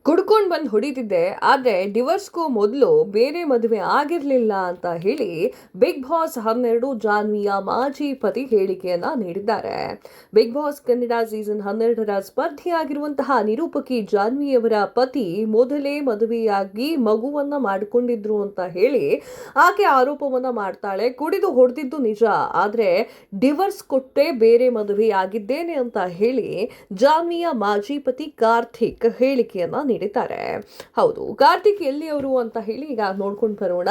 ಕುಡ್ಕೊಂಡು ಬಂದು ಹೊಡಿತಿದ್ದೆ. ಆದರೆ ಡಿವೋರ್ಸ್ಗೂ ಮೊದಲು ಬೇರೆ ಮದುವೆ ಆಗಿರಲಿಲ್ಲ ಅಂತ ಹೇಳಿ ಬಿಗ್ ಬಾಸ್ 12 ಜಾನ್ವಿಯ ಮಾಜಿ ಪತಿ ಹೇಳಿಕೆಯನ್ನ ನೀಡಿದ್ದಾರೆ. ಬಿಗ್ ಬಾಸ್ ಕನ್ನಡ ಸೀಸನ್ 12ರ ಸ್ಪರ್ಧಿಯಾಗಿರುವಂತಹ ನಿರೂಪಕಿ ಜಾನ್ವಿಯವರ ಪತಿ ಮೊದಲೇ ಮದುವೆಯಾಗಿ ಮಗುವನ್ನ ಮಾಡಿಕೊಂಡಿದ್ರು ಅಂತ ಹೇಳಿ ಆಕೆ ಆರೋಪವನ್ನ ಮಾಡ್ತಾಳೆ. ಕುಡಿದು ಹೊಡೆದಿದ್ದು ನಿಜ, ಆದರೆ ಡಿವೋರ್ಸ್ ಕೊಟ್ಟೆ ಬೇರೆ ಮದುವೆಯಾಗಿದ್ದೇನೆ ಅಂತ ಹೇಳಿ ಜಾನ್ವಿಯ ಮಾಜಿ ಪತಿ ಕಾರ್ತಿಕ್ ಹೇಳಿಕೆಯನ್ನ ನೀಡಿದ್ದಾರೆ. ಹೌದು, ಕಾರ್ತಿಕ್ ಎಲ್ಲಿಯವರು ಅಂತ ಹೇಳಿ ಈಗ ನೋಡ್ಕೊಂಡು ಬರೋಣ.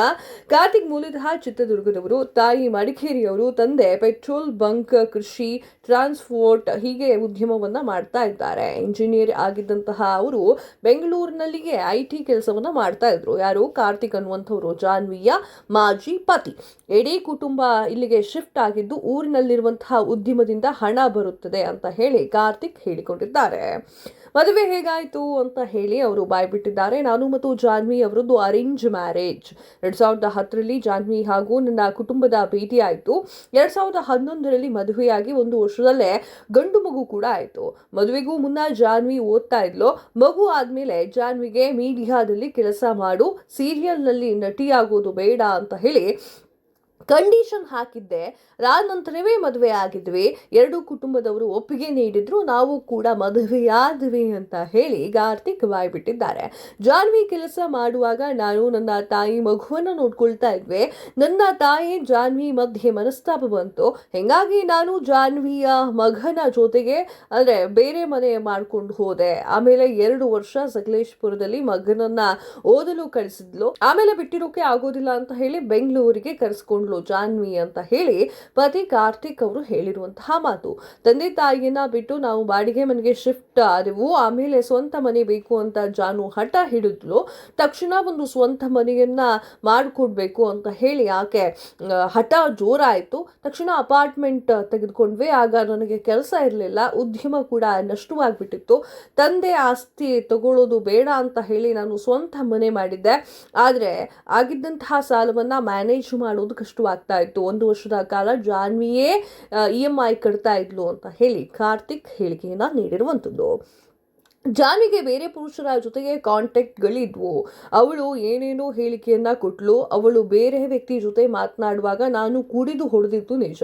ಕಾರ್ತಿಕ್ ಮೂಲತಃ ಚಿತ್ರದುರ್ಗದವರು, ತಾಯಿ ಮಡಿಕೇರಿಯವರು, ತಂದೆ ಪೆಟ್ರೋಲ್ ಬಂಕ್, ಕೃಷಿ, ಟ್ರಾನ್ಸ್ಪೋರ್ಟ್ ಹೀಗೆ ಉದ್ಯಮವನ್ನ ಮಾಡ್ತಾ ಇದ್ದಾರೆ. ಇಂಜಿನಿಯರ್ ಆಗಿದ್ದಂತಹ ಅವರು ಬೆಂಗಳೂರಿನಲ್ಲಿಗೆ IT ಕೆಲಸವನ್ನ ಮಾಡ್ತಾ ಇದ್ರು. ಯಾರು? ಕಾರ್ತಿಕ್ ಅನ್ನುವಂಥವ್ರು ಜಾನ್ವಿಯ ಮಾಜಿ ಪತಿ. ಇಡೀ ಕುಟುಂಬ ಇಲ್ಲಿಗೆ ಶಿಫ್ಟ್ ಆಗಿದ್ದು ಊರಿನಲ್ಲಿರುವಂತಹ ಉದ್ಯಮದಿಂದ ಹಣ ಬರುತ್ತದೆ ಅಂತ ಹೇಳಿ ಕಾರ್ತಿಕ್ ಹೇಳಿಕೊಂಡಿದ್ದಾರೆ. ಮದುವೆ ಹೇಗಾಯಿತು ಅಂತ ಹೇಳಿ ಅವರು ಬಾಯ್ಬಿಟ್ಟಿದ್ದಾರೆ. ನಾನು ಮತ್ತು ಜಾನ್ವಿ ಅವರದ್ದು ಅರೇಂಜ್ ಮ್ಯಾರೇಜ್. 2010ರಲ್ಲಿ ಜಾನ್ವಿ ಹಾಗೂ ನನ್ನ ಕುಟುಂಬದ ಭೇಟಿ ಆಯಿತು. 2011ರಲ್ಲಿ ಮದುವೆಯಾಗಿ 1 ವರ್ಷದಲ್ಲೇ ಗಂಡು ಮಗು ಕೂಡ ಆಯಿತು. ಮದುವೆಗೂ ಮುನ್ನ ಜಾನ್ವಿ ಓದ್ತಾ ಇದ್ಲು. ಮಗು ಆದ್ಮೇಲೆ ಜಾನ್ವಿಗೆ ಮೀಡಿಯಾದಲ್ಲಿ ಕೆಲಸ ಮಾಡು, ಸೀರಿಯಲ್ನಲ್ಲಿ ನಟಿಯಾಗೋದು ಬೇಡ ಅಂತ ಹೇಳಿ ಕಂಡೀಷನ್ ಹಾಕಿದ್ದೆ. ನಂತರವೇ ಮದುವೆ ಆಗಿದ್ವಿ. 2 ಕುಟುಂಬದವರು ಒಪ್ಪಿಗೆ ನೀಡಿದ್ರು, ನಾವು ಕೂಡ ಮದುವೆಯಾದ್ವಿ ಅಂತ ಹೇಳಿ ಕಾರ್ತಿಕ್ ಬಾಯ್ಬಿಟ್ಟಿದ್ದಾರೆ. ಜಾನ್ವಿ ಕೆಲಸ ಮಾಡುವಾಗ ನಾನು ನನ್ನ ತಾಯಿ ಮಗುವನ್ನು ನೋಡ್ಕೊಳ್ತಾ ಇದ್ವಿ. ನನ್ನ ತಾಯಿ ಜಾನ್ವಿ ಮಧ್ಯೆ ಮನಸ್ತಾಪ ಬಂತು. ಹಿಂಗಾಗಿ ನಾನು ಜಾನ್ವಿಯ ಮಗನ ಜೊತೆಗೆ ಅಂದ್ರೆ ಬೇರೆ ಮನೆ ಮಾಡ್ಕೊಂಡು ಹೋದೆ. ಆಮೇಲೆ 2 ವರ್ಷ ಸಕಲೇಶ್ಪುರದಲ್ಲಿ ಮಗನನ್ನ ಓದಲು ಕಳಿಸಿದ್ಲು. ಆಮೇಲೆ ಬಿಟ್ಟಿರೋಕೆ ಆಗೋದಿಲ್ಲ ಅಂತ ಹೇಳಿ ಬೆಂಗಳೂರಿಗೆ ಕರೆಸ್ಕೊಂಡ್ಲು ಜಾನ್ವಿ ಅಂತ ಹೇಳಿ ಪತಿ ಕಾರ್ತಿಕ್ ಅವರು ಹೇಳಿರುವಂತಹ ಮಾತು. ತಂದೆ ತಾಯಿಯನ್ನ ಬಿಟ್ಟು ನಾವು ಬಾಡಿಗೆ ಮನೆಗೆ ಶಿಫ್ಟ್ ಆದೆವು. ಆಮೇಲೆ ಸ್ವಂತ ಮನೆ ಬೇಕು ಅಂತ ಜಾನು ಹಠ ಹಿಡಿದ್ಲು. ತಕ್ಷಣ ಒಂದು ಸ್ವಂತ ಮನೆಯನ್ನ ಮಾಡಿಕೊಡ್ಬೇಕು ಅಂತ ಹೇಳಿ ಆಕೆ ಹಠ ಜೋರಾಯಿತು. ತಕ್ಷಣ ಅಪಾರ್ಟ್ಮೆಂಟ್ ತೆಗೆದುಕೊಂಡ್ವಿ. ಆಗ ನನಗೆ ಕೆಲಸ ಇರಲಿಲ್ಲ, ಉದ್ಯಮ ಕೂಡ ನಷ್ಟವಾಗ್ಬಿಟ್ಟಿತ್ತು. ತಂದೆ ಆಸ್ತಿ ತಗೊಳ್ಳೋದು ಬೇಡ ಅಂತ ಹೇಳಿ ನಾನು ಸ್ವಂತ ಮನೆ ಮಾಡಿದ್ದೆ. ಆದರೆ ಆಗಿದ್ದಂತಹ ಸಾಲವನ್ನ ಮ್ಯಾನೇಜ್ ಮಾಡೋದು ಕಷ್ಟವಾಗ್ತಾ ಇತ್ತು. 1 ವರ್ಷದ ಕಾಲ ಜಾನ್ವಿಯೇ EMI ಕಟ್ತಾ ಇದ್ಲು ಅಂತ ಹೇಳಿ ಕಾರ್ತಿಕ್ ಹೇಳಿಕೆಯನ್ನ ನೀಡಿರುವಂಥದ್ದು. ಜಾನ್ವಿಗೆ ಬೇರೆ ಪುರುಷರ ಜೊತೆಗೆ ಕಾಂಟ್ಯಾಕ್ಟ್ಗಳಿದ್ವು. ಅವಳು ಏನೇನೋ ಹೇಳಿಕೆಯನ್ನ ಕೊಟ್ಲು. ಅವಳು ಬೇರೆ ವ್ಯಕ್ತಿ ಜೊತೆ ಮಾತನಾಡುವಾಗ ನಾನು ಕುಡಿದು ಹೊಡೆದಿದ್ದು ನಿಜ.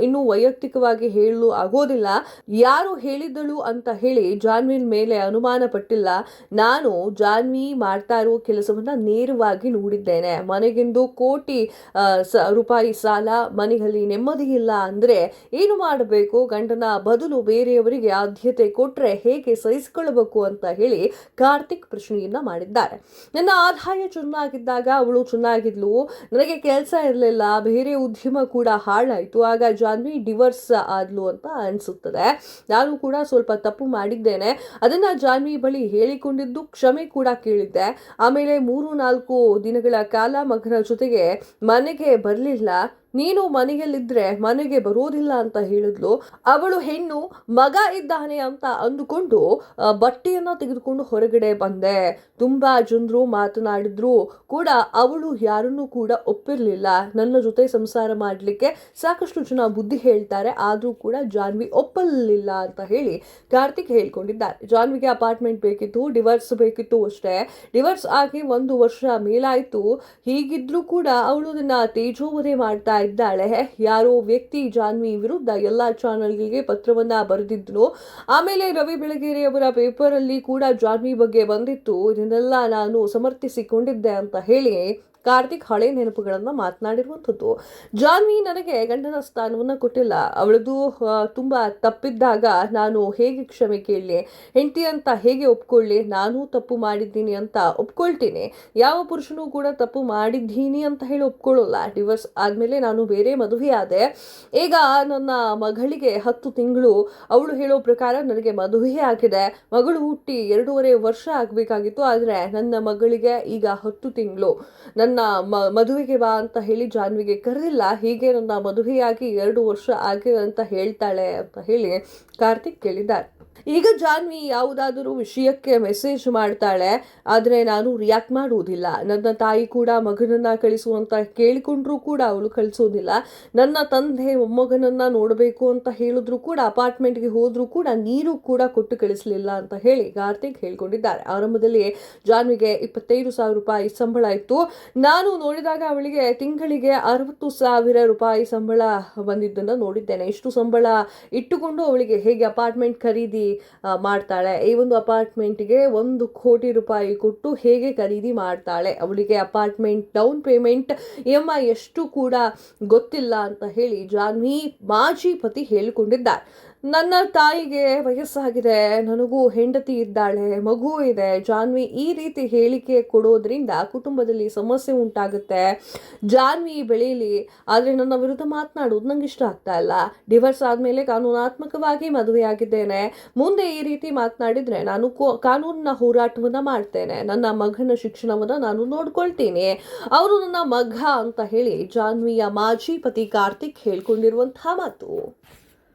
ಇನ್ನು ವೈಯಕ್ತಿಕವಾಗಿ ಹೇಳಲು ಆಗೋದಿಲ್ಲ. ಯಾರು ಹೇಳಿದಳು ಅಂತ ಹೇಳಿ ಜಾನ್ವಿನ ಮೇಲೆ ಅನುಮಾನ ಪಟ್ಟಿಲ್ಲ. ನಾನು ಜಾನ್ವಿ ಮಾಡ್ತಾ ಇರೋ ಕೆಲಸವನ್ನ ನೇರವಾಗಿ ನೋಡಿದ್ದೇನೆ. ಮನೆಗೆಂದು ಕೋಟಿ ರೂಪಾಯಿ ಸಾಲ, ಮನೆಯಲ್ಲಿ ನೆಮ್ಮದಿ ಇಲ್ಲ ಅಂದ್ರೆ ಏನು ಮಾಡಬೇಕು? ಗಂಡನ ಬದಲು ಬೇರೆಯವರಿಗೆ ಆದ್ಯತೆ ಕೊಟ್ರೆ ಹೇಗೆ ಸಹಿಸಿಕೊಳ್ಳಬೇಕು ಅಂತ ಹೇಳಿ ಕಾರ್ತಿಕ್ ಪ್ರಶ್ನೆಯನ್ನ ಮಾಡಿದ್ದಾರೆ. ನನ್ನ ಆದಾಯ ಚೆನ್ನಾಗಿದ್ದಾಗ ಅವಳು ಚೆನ್ನಾಗಿದ್ಲು, ನನಗೆ ಕೆಲಸ ಇರಲಿಲ್ಲ, ಬೇರೆ ಉದ್ಯಮ ಕೂಡ ಹಾಳಾಯಿತು. ಆಗ ಜಾನ್ವಿ ಡಿವೋರ್ಸ್ ಆದ್ಲು ಅಂತ ಅನಿಸುತ್ತದೆ. ನಾನು ಕೂಡ ಸ್ವಲ್ಪ ತಪ್ಪು ಮಾಡಿದ್ದೇನೆ. ಅದನ್ನ ಜಾನ್ವಿ ಬಳಿ ಹೇಳಿಕೊಂಡಿದ್ದು, ಕ್ಷಮೆ ಕೂಡ ಕೇಳಿದ್ದೆ. ಆಮೇಲೆ 3-4 ದಿನಗಳ ಕಾಲ ಮಗನ ಜೊತೆಗೆ ಮನೆಗೆ ಬರಲಿಲ್ಲ. ನೀನು ಮನೆಯಲ್ಲಿದ್ರೆ ಮನೆಗೆ ಬರೋದಿಲ್ಲ ಅಂತ ಹೇಳಿದ್ಲು. ಅವಳು ಹೆಣ್ಣು, ಮಗ ಇದ್ದಾನೆ ಅಂತ ಅಂದುಕೊಂಡು ಬಟ್ಟೆಯನ್ನ ತೆಗೆದುಕೊಂಡು ಹೊರಗಡೆ ಬಂದೆ. ತುಂಬಾ ಜನರು ಮಾತನಾಡಿದ್ರು ಕೂಡ ಅವಳು ಯಾರನ್ನೂ ಕೂಡ ಒಪ್ಪಿರ್ಲಿಲ್ಲ. ನನ್ನ ಜೊತೆ ಸಂಸಾರ ಮಾಡ್ಲಿಕ್ಕೆ ಸಾಕಷ್ಟು ಜನ ಬುದ್ಧಿ ಹೇಳ್ತಾರೆ, ಆದ್ರೂ ಕೂಡ ಜಾನ್ವಿ ಒಪ್ಪಲಿಲ್ಲ ಅಂತ ಹೇಳಿ ಕಾರ್ತಿಕ್ ಹೇಳ್ಕೊಂಡಿದ್ದಾರೆ. ಜಾನ್ವಿಗೆ ಅಪಾರ್ಟ್ಮೆಂಟ್ ಬೇಕಿತ್ತು, ಡಿವೋರ್ಸ್ ಬೇಕಿತ್ತು ಅಷ್ಟೇ. ಡಿವೋರ್ಸ್ ಆಗಿ 1 ವರ್ಷ ಮೇಲಾಯ್ತು. ಹೀಗಿದ್ರೂ ಕೂಡ ಅವಳು ನನ್ನ ತೇಜೋವಧೆ ಮಾಡ್ತಾ ಇದ್ದಾಳೆ. ಯಾರೋ ವ್ಯಕ್ತಿ ಜಾನ್ವಿ ವಿರುದ್ಧ ಎಲ್ಲಾ ಚಾನೆಲ್ಗಳಿಗೆ ಪತ್ರವನ್ನ ಬರೆದಿದ್ರು. ಆಮೇಲೆ ರವಿ ಬೆಳಗೆರೆ ಅವರ ಪೇಪರ್ ಅಲ್ಲಿ ಕೂಡ ಜಾನ್ವಿ ಬಗ್ಗೆ ಬಂದಿತ್ತು. ಇದನ್ನೆಲ್ಲ ನಾನು ಸಮರ್ಥಿಸಿಕೊಂಡಿದ್ದೆ ಅಂತ ಹೇಳಿ ಕಾರ್ತಿಕ್ ಹಳೆ ನೆನಪುಗಳನ್ನ ಮಾತನಾಡಿರುವಂಥದ್ದು. ಜಾನ್ವಿ ನನಗೆ ಗಂಡನ ಸ್ಥಾನವನ್ನ ಕೊಟ್ಟಿಲ್ಲ. ಅವಳದು ತುಂಬಾ ತಪ್ಪಿದ್ದಾಗ ನಾನು ಹೇಗೆ ಕ್ಷಮೆ ಕೇಳಲಿ? ಹೆಂಡತಿ ಅಂತ ಹೇಗೆ ಒಪ್ಕೊಳ್ಳಿ? ನಾನು ತಪ್ಪು ಮಾಡಿದ್ದೀನಿ ಅಂತ ಒಪ್ಕೊಳ್ತೀನಿ. ಯಾವ ಪುರುಷನೂ ಕೂಡ ತಪ್ಪು ಮಾಡಿದ್ದೀನಿ ಅಂತ ಹೇಳಿ ಒಪ್ಕೊಳ್ಳೋಲ್ಲ. ಡಿವೋರ್ಸ್ ಆದ್ಮೇಲೆ ನಾನು ಬೇರೆ ಮದುವೆ ಆದೆ. ಈಗ ನನ್ನ ಮಗಳಿಗೆ 10 ತಿಂಗಳು. ಅವಳು ಹೇಳೋ ಪ್ರಕಾರ ನನಗೆ ಮದುವೆ ಆಗಿದೆ. ಮಗಳು ಹುಟ್ಟಿ 2.5 ವರ್ಷ ಆಗಬೇಕಾಗಿತ್ತು. ಆದರೆ ನನ್ನ ಮಗಳಿಗೆ ಈಗ 10 ತಿಂಗಳು. ನನ್ನ ಮದುವೆಗೆ ಬಾ ಅಂತ ಹೇಳಿ ಜಾನ್ವಿಗೆ ಕರೆದಿಲ್ಲ. ಹೀಗೆ ನನ್ನ ಮದುವೆಯಾಗಿ 2 ವರ್ಷ ಆಗಿದೆ ಅಂತ ಹೇಳ್ತಾಳೆ ಅಂತ ಹೇಳಿ ಕಾರ್ತಿಕ್ ಕೇಳಿದ್ದಾರೆ. ಈಗ ಜಾನ್ವಿ ಯಾವುದಾದರೂ ವಿಷಯಕ್ಕೆ ಮೆಸೇಜ್ ಮಾಡ್ತಾಳೆ, ಆದರೆ ನಾನು ರಿಯಾಕ್ಟ್ ಮಾಡುವುದಿಲ್ಲ. ನನ್ನ ತಾಯಿ ಕೂಡ ಮಗನನ್ನ ಕಳಿಸು ಅಂತ ಕೇಳಿಕೊಂಡ್ರೂ ಕೂಡ ಅವಳು ಕಳಿಸೋದಿಲ್ಲ. ನನ್ನ ತಂದೆ ಮೊಮ್ಮಗನನ್ನ ನೋಡಬೇಕು ಅಂತ ಹೇಳಿದ್ರು ಕೂಡ ಅಪಾರ್ಟ್ಮೆಂಟ್ಗೆ ಹೋದ್ರೂ ಕೂಡ ನೀರು ಕೂಡ ಕೊಟ್ಟು ಕಳಿಸಲಿಲ್ಲ ಅಂತ ಹೇಳಿ ಕಾರ್ತಿಕ್ ಹೇಳ್ಕೊಂಡಿದ್ದಾರೆ. ಆರಂಭದಲ್ಲಿ ಜಾನ್ವಿಗೆ 25,000 ರೂಪಾಯಿ ಸಂಬಳ ಇತ್ತು. ನಾನು ನೋಡಿದಾಗ ಅವಳಿಗೆ ತಿಂಗಳಿಗೆ 60,000 ರೂಪಾಯಿ ಸಂಬಳ ಬಂದಿದ್ದನ್ನು ನೋಡಿದ್ದೇನೆ. ಇಷ್ಟು ಸಂಬಳ ಇಟ್ಟುಕೊಂಡು ಅವಳಿಗೆ ಹೇಗೆ ಅಪಾರ್ಟ್ಮೆಂಟ್ ಖರೀದಿ ಮಾಡ್ತಾಳೆ? ಈ ಒಂದು ಅಪಾರ್ಟ್ಮೆಂಟ್ಗೆ 1 ಕೋಟಿ ರೂಪಾಯಿ ಕೊಟ್ಟು ಹೇಗೆ ಖರೀದಿ ಮಾಡ್ತಾಳೆ? ಅವಳಿಗೆ ಅಪಾರ್ಟ್ಮೆಂಟ್ ಡೌನ್ ಪೇಮೆಂಟ್ EMI ಎಷ್ಟು ಕೂಡ ಗೊತ್ತಿಲ್ಲ ಅಂತ ಹೇಳಿ ಜಾನ್ವಿ ಮಾಜಿ ಪತಿ ಹೇಳಿಕೊಂಡಿದ್ದಾರೆ. ನನ್ನ ತಾಯಿಗೆ ವಯಸ್ಸಾಗಿದೆ, ನನಗೂ ಹೆಂಡತಿ ಇದ್ದಾಳೆ, ಮಗು ಇದೆ. ಜಾನ್ವಿ ಈ ರೀತಿ ಹೇಳಿಕೆ ಕೊಡೋದ್ರಿಂದ ಕುಟುಂಬದಲ್ಲಿ ಸಮಸ್ಯೆ ಉಂಟಾಗುತ್ತೆ. ಜಾನ್ವಿ ಬೆಳೀಲಿ, ಆದರೆ ನನ್ನ ವಿರುದ್ಧ ಮಾತನಾಡೋದು ನಂಗೆ ಇಷ್ಟ ಆಗ್ತಾ ಇಲ್ಲ. ಡಿವೋರ್ಸ್ ಆದಮೇಲೆ ಕಾನೂನಾತ್ಮಕವಾಗಿ ಮದುವೆಯಾಗಿದ್ದೇನೆ. ಮುಂದೆ ಈ ರೀತಿ ಮಾತನಾಡಿದ್ರೆ ನಾನು ಕಾನೂನಿನ ಹೋರಾಟವನ್ನ ಮಾಡ್ತೇನೆ. ನನ್ನ ಮಗನ ಶಿಕ್ಷಣವನ್ನ ನಾನು ನೋಡ್ಕೊಳ್ತೀನಿ. ಅವರು ನನ್ನ ಮಗ ಅಂತ ಹೇಳಿ ಜಾನ್ವಿಯ ಮಾಜಿ ಪತಿ ಕಾರ್ತಿಕ್ ಹೇಳ್ಕೊಂಡಿರುವಂತಹ ಮಾತು.